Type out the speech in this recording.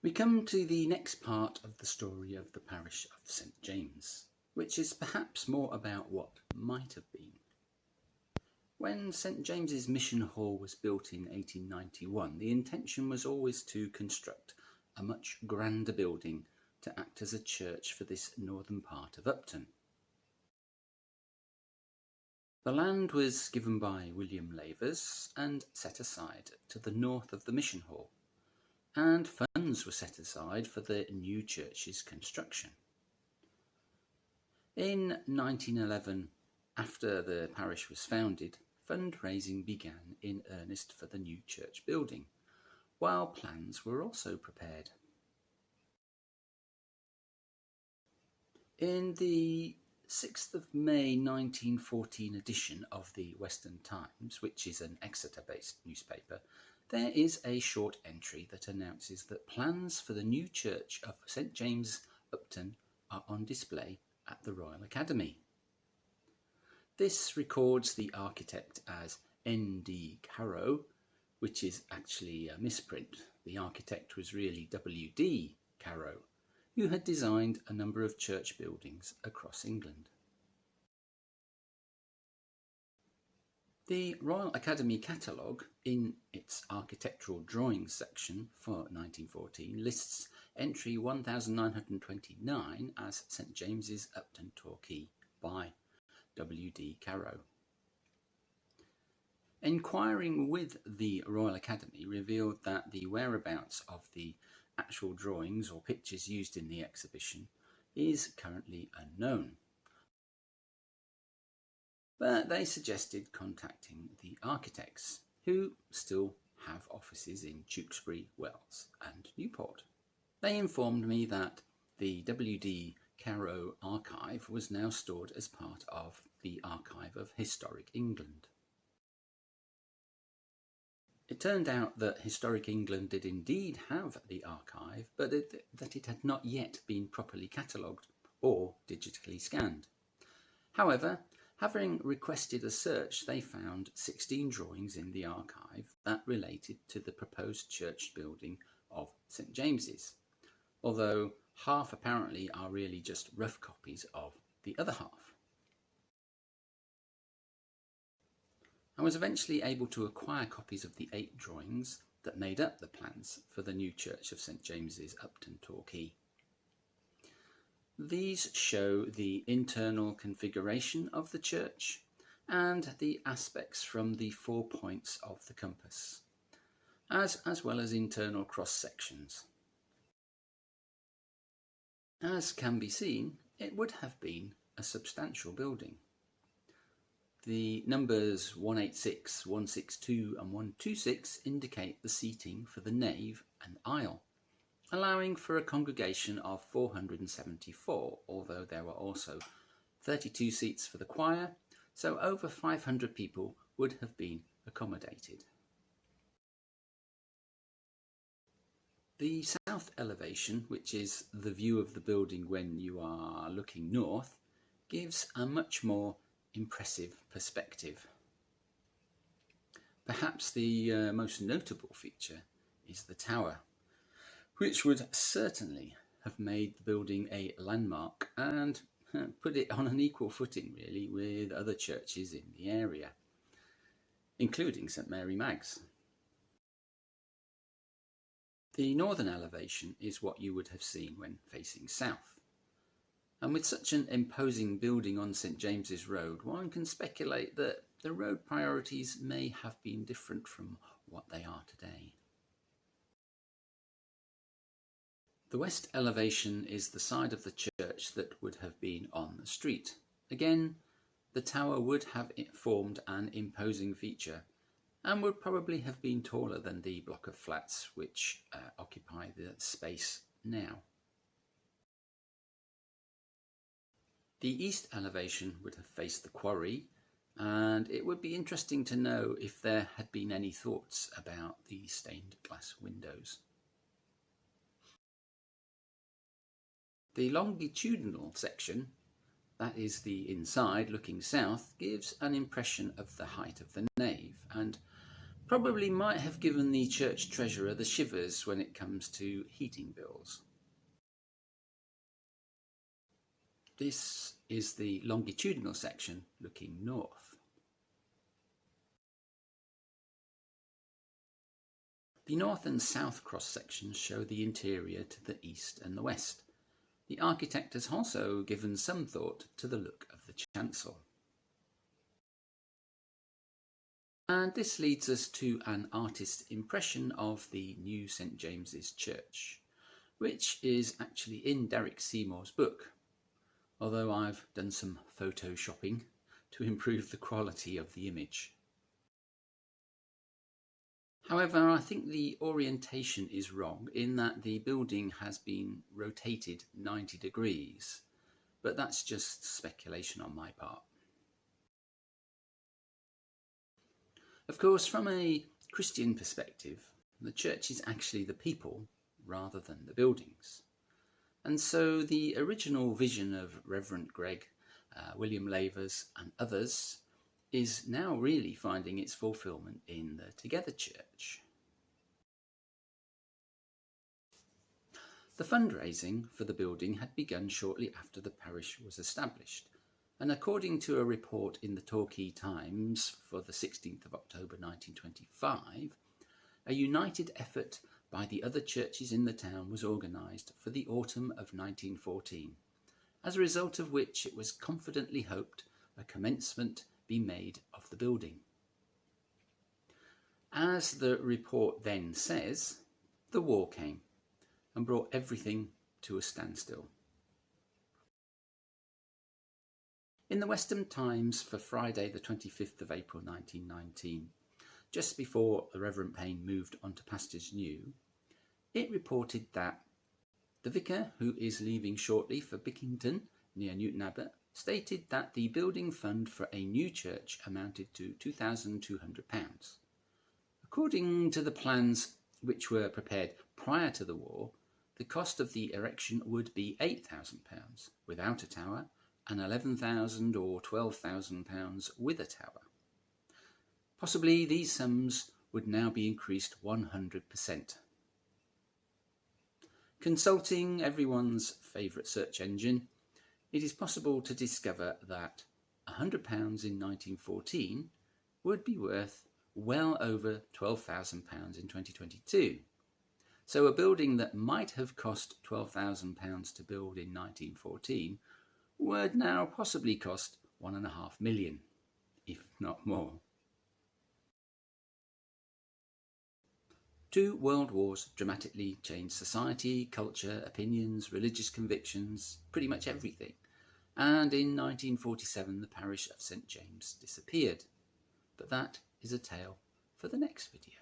We come to the next part of the story of the parish of St James, which is perhaps more about what might have been. When St James's Mission Hall was built in 1891, the intention was always to construct a much grander building to act as a church for this northern part of Upton. The land was given by William Lavers and set aside to the north of the Mission Hall, and funds were set aside for the new church's construction. In 1911, after the parish was founded, fundraising began in earnest for the new church building, while plans were also prepared. In the 6th of May 1914 edition of the Western Times, which is an Exeter-based newspaper, there is a short entry that announces that plans for the new church of St James, Upton, are on display at the Royal Academy. This records the architect as N.D. Carow, which is actually a misprint. The architect was really W.D. Carow, who had designed a number of church buildings across England. The Royal Academy catalogue, in its architectural drawings section for 1914, lists entry 1929 as St James's, Upton, Torquay by W.D. Carow. Enquiring with the Royal Academy revealed that the whereabouts of the actual drawings or pictures used in the exhibition is currently unknown. But they suggested contacting the architects, who still have offices in Tewkesbury, Wells and Newport. They informed me that the W.D. Carow archive was now stored as part of the Archive of Historic England. It turned out that Historic England did indeed have the archive, but that it had not yet been properly catalogued or digitally scanned. However, having requested a search, they found 16 drawings in the archive that related to the proposed church building of St James's, although half apparently are really just rough copies of the other half. I was eventually able to acquire copies of the 8 drawings that made up the plans for the new church of St James's, Upton, Torquay. These show the internal configuration of the church and the aspects from the 4 points of the compass, as well as internal cross-sections. As can be seen, it would have been a substantial building. The numbers 186, 162 and 126 indicate the seating for the nave and aisle, allowing for a congregation of 474, although there were also 32 seats for the choir, so over 500 people would have been accommodated. The south elevation, which is the view of the building when you are looking north, gives a much more impressive perspective. Perhaps the most notable feature is the tower, which would certainly have made the building a landmark and put it on an equal footing really with other churches in the area, including St Mary Mag's. The northern elevation is what you would have seen when facing south. And with such an imposing building on St James's Road, one can speculate that the road priorities may have been different from what they are today. The west elevation is the side of the church that would have been on the street. Again, the tower would have formed an imposing feature and would probably have been taller than the block of flats which occupy the space now. The east elevation would have faced the quarry, and it would be interesting to know if there had been any thoughts about the stained glass windows. The longitudinal section, that is the inside looking south, gives an impression of the height of the nave and probably might have given the church treasurer the shivers when it comes to heating bills. This is the longitudinal section looking north. The north and south cross sections show the interior to the east and the west. The architect has also given some thought to the look of the chancel. And this leads us to an artist's impression of the new St James's Church, which is actually in Derek Seymour's book, although I've done some photoshopping to improve the quality of the image. However, I think the orientation is wrong in that the building has been rotated 90 degrees, but that's just speculation on my part. Of course, from a Christian perspective, the church is actually the people rather than the buildings. And so the original vision of Reverend Gregg, William Lavers and others is now really finding its fulfilment in the Together Church. The fundraising for the building had begun shortly after the parish was established, and according to a report in the Torquay Times for the 16th of October 1925, a united effort by the other churches in the town was organised for the autumn of 1914, as a result of which it was confidently hoped a commencement be made of the building. As the report then says, the war came and brought everything to a standstill. In the Western Times for Friday the 25th of April 1919, just before the Reverend Payne moved on to pastures new, it reported that the vicar, who is leaving shortly for Bickington near Newton Abbot, stated that the building fund for a new church amounted to £2,200. According to the plans which were prepared prior to the war, the cost of the erection would be £8,000 without a tower and £11,000 or £12,000 with a tower. Possibly these sums would now be increased 100%. Consulting everyone's favourite search engine, it is possible to discover that £100 in 1914 would be worth well over £12,000 in 2022. So a building that might have cost £12,000 to build in 1914 would now possibly cost £1.5 million, if not more. 2 world wars dramatically changed society, culture, opinions, religious convictions, pretty much everything. And in 1947 the parish of St James disappeared. But that is a tale for the next video.